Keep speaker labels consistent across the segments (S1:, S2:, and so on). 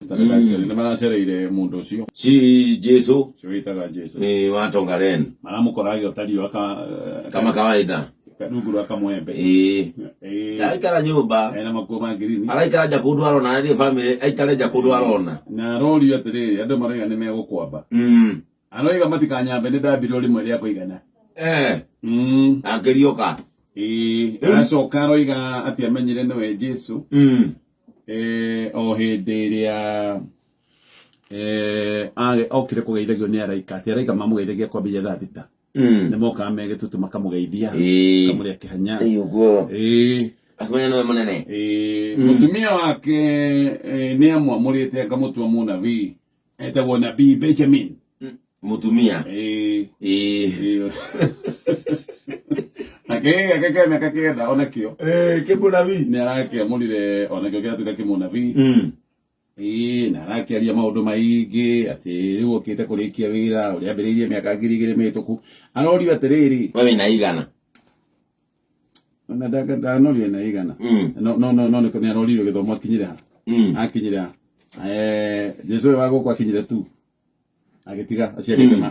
S1: standard actually na maracereire mundu ucio
S2: si Jesu
S1: witaga Jesu
S2: watongaren
S1: maramukorage utario
S2: kama kawaida
S1: kaduguru akamwembe
S2: aikara nyumba
S1: ena makoma green
S2: araikara nja kundu arona na family aikara nja kundu arona
S1: na rori atiriri andu maraiga ni megukwamba aroiga matikanyambe ni ndambire rimwe ria kuigana
S2: akirioka
S1: aracoka aroiga ati amenyire niwe Jesu o hindi iria okire kugeithagio ni araika ati araika mamugeithagia kwambia thaa thita nä mokaga megätutu makamugeithia kamuria kihanya
S2: akamenya niwe munene
S1: mutumia wake nä amwamå akamutua munabii etagwo nabii Benjamin
S2: mutumia
S1: akega miaka kenda onakio
S2: kimunabii
S1: nä arakäamå onakio kä atuä kimunabii na arakiaria maundu maingi ati riu okite kurikia wira uri ambiriirie miaka 2000 mituku arorio atiriri
S2: wewe na igana
S1: na daga nori na igana no ni arorio githomo akinyire Jesu wa gukwa akinyire tu agitiga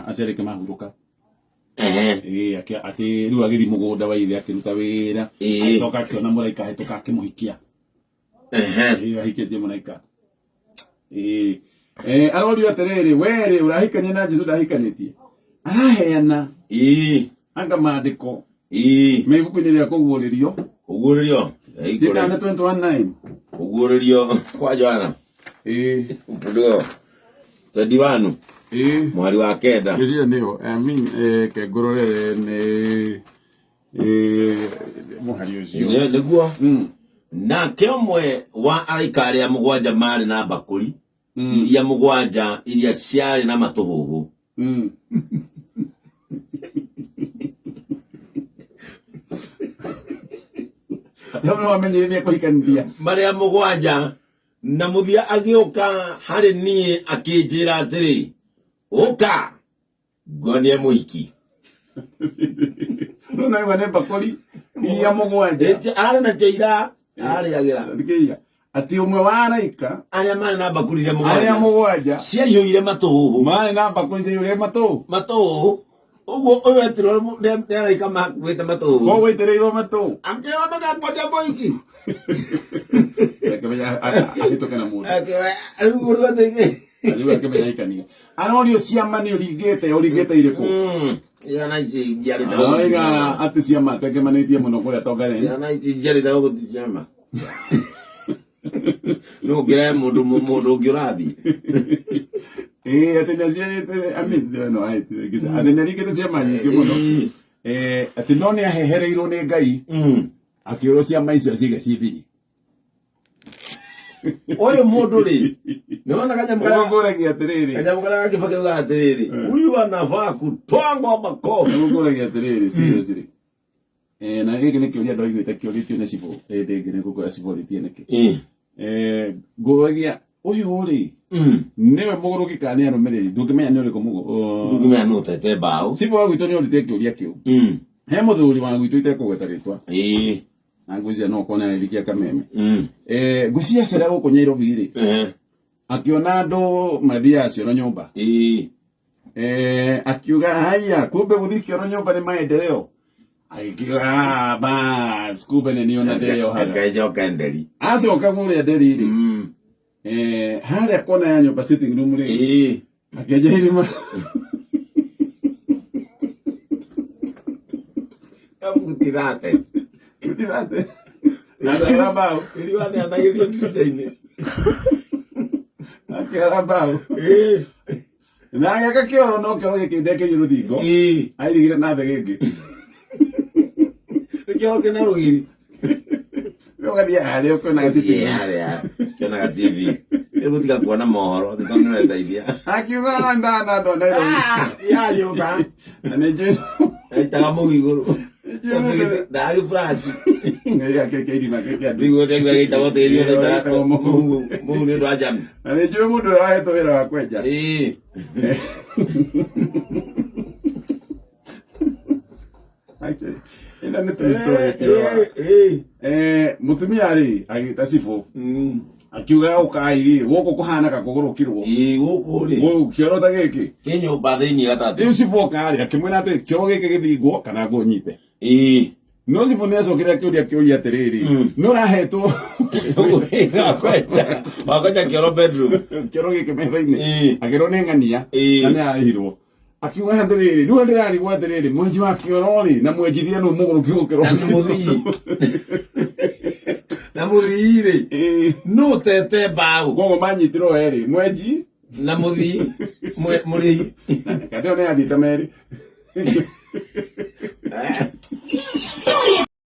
S1: aciarike mahuruka ati riu agiri mugunda wa ithe akiruta wira acoka akiona muraika hituka akimuhikia ahikitie muraika arorio atiriri were urahikania na Jesu ndahikanitie araheana anga maandiko me ibuku-inĩ rĩa kũguũrĩrio ndikana 21:9
S2: kũguũrĩrio kwa Johana ndio tadiwanu mwari wa kenda
S1: gĩciria nĩyo kengũrorere nĩ mũhari ũcio
S2: nĩguo na kemwe wa araika arĩa mũgwanja marĩ na mbakũri iria mũgwanja iria ciarĩ na matũhũhũ
S1: Atamu wamenyerenia kuhikanithia
S2: marĩa mũgwanja na mũthia agĩũka harĩ niĩ akĩnjĩra atĩrĩ ũka ngonie mũhiki
S1: no iwa ne mbakũri iria mũgwanja
S2: arĩ na njĩra arĩagĩra
S1: ati umwe wa araika
S2: arĩa marĩ na mbakũri iria
S1: mũgwanja
S2: ciaihũire matũhũhũ
S1: marĩ na mbakũri ciaihũire matũhũhũ
S2: uguo uyu etirwo nĩ araika makuĩte matũhũhũ
S1: ko wetereirwo matũhũ
S2: akĩona ndakonia mũhiki
S1: ahĩtũke na mũndũ
S2: rĩu mũndũ atĩgĩ
S1: rĩu akĩmenya ikania arorio ciama nĩ ũringĩte irĩkũ
S2: yana ici njiarĩte
S1: oiga atĩ ciama atengemanĩtie mũno kũrĩa Tongaren
S2: yana ici njiarĩte gũgũthi ciama no ngira mũndũ ũngĩ ũrathiĩ
S1: ati nyaciarĩte no ati nĩaringĩte ciama nyingĩ mũno ati no nĩ ahehereirwo nĩ Ngai akĩũrwo ciama icio ciige cibiri
S2: ũyũ mũndũ rĩ nĩwona kanyamũ karĩa gakĩbakĩuga atĩrĩrĩ huyu anafaa kutwangwa makofi
S1: ngũragia atĩrĩrĩ seriously na gĩkĩ nĩ kĩũria ndoiguĩte kĩũrĩtio nĩ cibũ ndĩngĩ nĩ ngũkũra cibũrĩtie nĩkĩ ngũragia ũyũ rĩ niwe mũgũrũki kana nĩ arũmĩrĩri ndũngĩmenya nĩ ũrĩkũ
S2: ndũngĩmenya nĩ ũtete mbaũ
S1: cibũ wa gwitũ nĩ ũrĩte kĩũria kĩu he mũthuri wa gwitũ itekũgweta rĩtwa na ngwĩciria no kona irikia kameme ngwĩciria cera gũkũ Nairobi rĩ akiona andũ mathiĩ acio nyũmba akiuga haya kumbe gũthiĩ kĩoro nyũmba nĩ maendeleo agĩkiuga bas kumbe nĩ niona ndereo
S2: akajoka nderi
S1: acoka kũrĩa nderi rĩ harĩa kona ya nyũmba sitting room rĩ akĩenja irima
S2: amutirate
S1: na bao
S2: iliwane anairio dirisha-inĩ
S1: akĩara bao na agĩaka kĩoro no kĩoro gĩkĩndekeirie rũthingo airigire na thĩ gĩkĩ
S2: kĩoro kĩna rũgiri
S1: ũgathiĩ harĩa ũkĩonaga sitting room
S2: harĩa kĩonaga TV gũtiga kuona mohoro tondũ nĩ ũreteithia
S1: akiuga ndana ndo Nairobi
S2: ya nyũmba
S1: na nĩ njũĩ
S2: aitaga mũhu igũrũ ndagĩ Franci
S1: ngeke irima keke
S2: ndigo tegwa gĩitagwo tĩri ũrĩa mũhu nĩ ũndũ wa James
S1: na nĩ njũĩ mũndũ ũrĩa wahetwo wĩra wa kwenja ĩno nĩ true story mũtumia rĩ agĩta cibũ akiuga ukai goko kuhana ka kugurukirwo
S2: goko ri
S1: kioro ta giki
S2: kinyumba thiini gatatu
S1: riu Sifu kari akimwira ati kioro giki githingwo kana ngonyite no Sifu necokire akiuria atiriri nurahetwo
S2: wakoja kioro bedroom
S1: kioro giki metha-ini akirwo ni ng'ania na ni arahirwo akiuga atiriri riu ndirarigwo atiriri mwenji wa kioro ri na mwenjithia no muguruki gukiro
S2: na muthiri no tete bau
S1: gogo manyitirwo eri mwenji
S2: na muthi muri
S1: kadeo ne athita meri